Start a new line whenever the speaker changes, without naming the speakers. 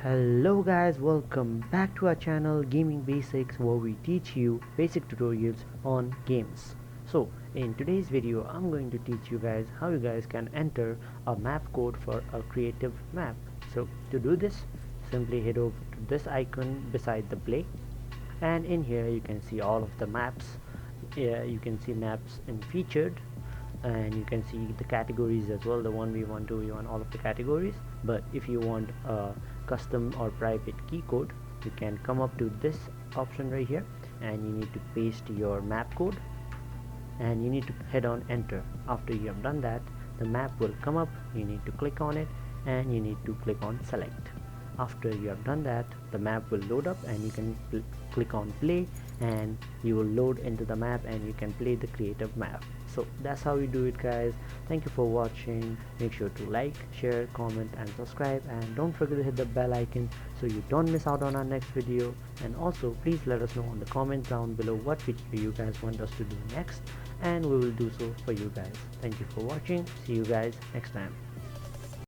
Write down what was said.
Hello guys, welcome back to our channel Gaming Basics, where we teach you basic tutorials on games. So in today's video I'm going to teach you guys how you guys can enter a map code for a creative map. So to do this, simply head over to this icon beside the play, and in here you can see all of the maps. You can see maps in featured, and you can see the categories as well, the 1v1, 2v1, all of the categories. But if you want a custom or private key code, you can come up to this option right here, and you need to paste your map code, and you need to head on enter. After you have done that, the map will come up. You need to click on it, and you need to click on select. After you have done that, the map will load up, and you can click on play, and you will load into the map, and you can play the creative map. So that's how we do it, guys. Thank you for watching. Make sure to like, share, comment and subscribe, and don't forget to hit the bell icon so you don't miss out on our next video. And also please let us know in the comments down below what video you guys want us to do next, and we will do so for you guys. Thank you for watching. See you guys next time.